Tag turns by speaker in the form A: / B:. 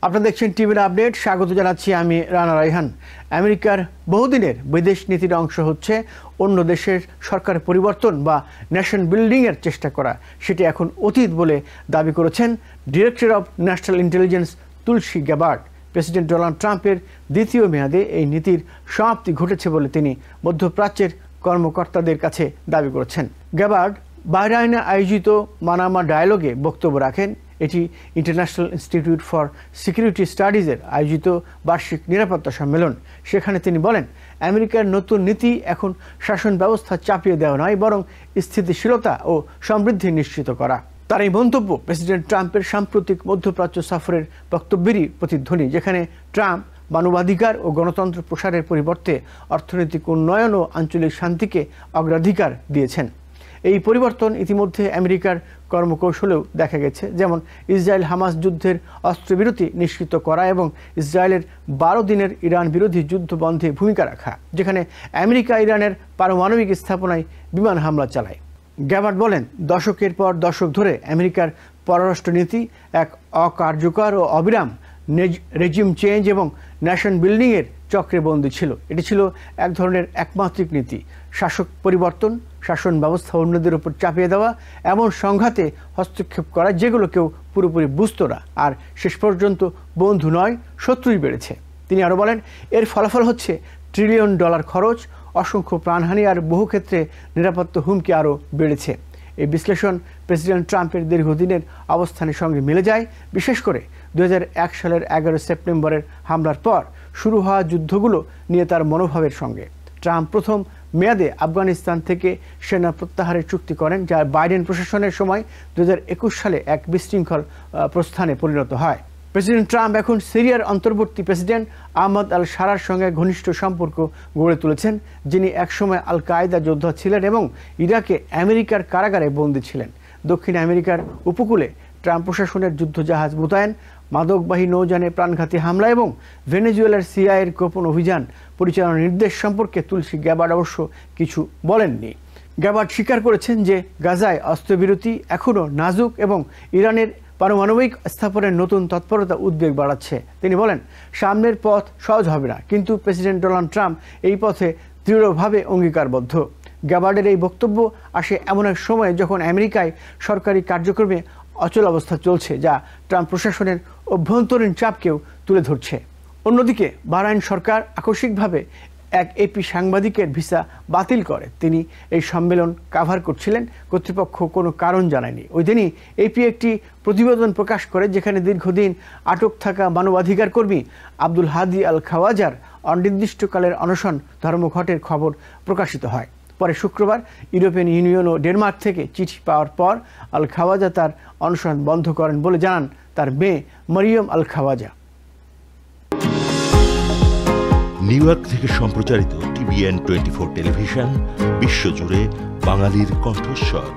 A: আপনারা দেখছেন টিভির আপডেট। স্বাগত জানাচ্ছি আমি রানা রায়হান। আমেরিকার বহুদিনের বিদেশ নীতির অংশ হচ্ছে অন্য দেশের সরকার পরিবর্তন বা নেশন বিল্ডিংয়ের চেষ্টা করা। সেটি এখন অতীত বলে দাবি করেছেন director of national intelligence Tulsi Gabbard. President Donald ট্রাম্পের দ্বিতীয় মেয়াদে এই নীতির সমাপ্তি ঘটেছে বলে তিনি মধ্যপ্রাচ্যের কর্মকর্তাদের কাছে দাবি করেছেন। গ্যাবার্ড বাহরাইনে আয়োজিত মানামা ডায়ালগে বক্তব্য রাখেন। এটি ইন্টারন্যাশনাল ইনস্টিটিউট ফর সিকিউরিটি স্টাডিজের আয়োজিত বার্ষিক নিরাপত্তা সম্মেলন। সেখানে তিনি বলেন, আমেরিকার নতুন নীতি এখন শাসন ব্যবস্থা চাপিয়ে দেওয়া নয়, বরং স্থিতিশীলতা ও সমৃদ্ধি নিশ্চিত করা। তার এই মন্তব্য প্রেসিডেন্ট ট্রাম্পের সাম্প্রতিক মধ্যপ্রাচ্য সফরের বক্তব্যেরই প্রতিধ্বনি, যেখানে ট্রাম্প মানবাধিকার ও গণতন্ত্র প্রসারের পরিবর্তে অর্থনৈতিক উন্নয়ন ও আঞ্চলিক শান্তিকে অগ্রাধিকার দিয়েছেন। এই পরিবর্তন ইতিমধ্যে আমেরিকার কর্মকৌশলেও দেখা গেছে, যেমন ইসরায়েল হামাস যুদ্ধের অস্ত্রবিরতি নিশ্চিত করা এবং ইসরায়েলের 12 দিনের ইরান বিরোধী যুদ্ধ বন্ধে ভূমিকা রাখা, যেখানে আমেরিকা ইরানের পারমাণবিক স্থাপনায় বিমান হামলা চালায়। গ্যাবার্ড বলেন, দশকের পর দশক ধরে আমেরিকার পররাষ্ট্রনীতি এক অকার্যকর ও অবিরাম রেজিম চেঞ্জ এবং ন্যাশন বিল্ডিংয়ের চক্রে বন্দী ছিল। এটি ছিল এক ধরনের একমাত্রিক নীতি, শাসক পরিবর্তন, শাসন ব্যবস্থা অন্যদের উপর চাপিয়ে দেওয়া, এমন সংঘাতে হস্তক্ষেপ করা যেগুলো কেউ পুরোপুরি বুঝত না, আর শেষ পর্যন্ত বন্ধু নয় শত্রুই বেড়েছে। তিনি আরও বলেন, এর ফলাফল হচ্ছে $1 ট্রিলিয়ন খরচ, অসংখ্য প্রাণহানি আর বহু ক্ষেত্রে নিরাপত্তা হুমকি আরও বেড়েছে। এই বিশ্লেষণ প্রেসিডেন্ট ট্রাম্পের দীর্ঘদিনের অবস্থানের সঙ্গে মিলে যায়, বিশেষ করে 2001 সালের 11 সেপ্টেম্বরের হামলার পর শুরু হওয়া যুদ্ধগুলো নিয়ে তার মনোভাবের সঙ্গে। ট্রাম্প প্রথম মেয়াদে আফগানিস্তান থেকে সেনা প্রত্যাহারের চুক্তি করেন, যা বাইডেন প্রশাসনের সময় 2021 সালে এক বিশৃঙ্খল প্রস্থানে পরিণত হয়। প্রেসিডেন্ট ট্রাম্প এখন সিরিয়ার অন্তর্বর্তী প্রেসিডেন্ট আহমদ আল শারার সঙ্গে ঘনিষ্ঠ সম্পর্ক গড়ে তুলেছেন, যিনি একসময় আল কায়দা যোদ্ধা ছিলেন এবং ইরাকে আমেরিকার কারাগারে বন্দী ছিলেন। দক্ষিণ আমেরিকার উপকূলে ট্রাম্প প্রশাসনের যুদ্ধজাহাজ মোতায়েন, মাদকবাহী নৌযানে প্রাণঘাতী হামলা এবং ভেনেজুয়েলার সিআইএর গোপন অভিযান পরিচালনার নির্দেশ সম্পর্কে তুলসী গ্যাবার্ড অবশ্য কিছু বলেননি। গ্যাবার্ড স্বীকার করেছেন যে গাজায় অস্ত্রবিরতি এখনও নাজুক এবং ইরানের পারমাণবিক স্থাপনের নতুন তৎপরতা উদ্বেগ বাড়াচ্ছে। তিনি বলেন, সামনের পথ সহজ হবে না, কিন্তু প্রেসিডেন্ট ডোনাল্ড ট্রাম্প এই পথে দৃঢ়ভাবে অঙ্গীকারবদ্ধ। গ্যাবার্ডের এই বক্তব্য আসে এমন এক সময় যখন আমেরিকায় সরকারি কার্যক্রমে অচল অবস্থা চলছে, যা ট্রাম্প প্রশাসনের অভ্যন্তরীণ চাপকেও তুলে ধরছে। অন্যদিকে বাহরাইন সরকার আকস্মিকভাবে এক এপি সাংবাদিকের ভিসা বাতিল করে। তিনি এই সম্মেলন কাভার করছিলেন, কর্তৃপক্ষ কোনো কারণ জানায়নি। ওই দিনই এপি একটি প্রতিবেদন প্রকাশ করে, যেখানে দীর্ঘদিন আটক থাকা মানবাধিকার কর্মী আব্দুল হাদি আল খাওয়াজার অনির্দিষ্টকালের অনশন ধর্মঘটের খবর প্রকাশিত হয়। পরে শুক্রবার ইউরোপিয়ান ইউনিয়ন ও ডেনমার্ক থেকে চিঠি পাওয়ার পর আল খাওয়াজা তার অনশন বন্ধ করেন বলে জানান তার মেয়ে মরিয়ম আল খাওয়াজা।
B: নিউ ইয়র্ক থেকে সম্প্রচারিত TVN 24 টেলিভিশন বিশ্বজুড়ে বাঙালির কণ্ঠস্বর।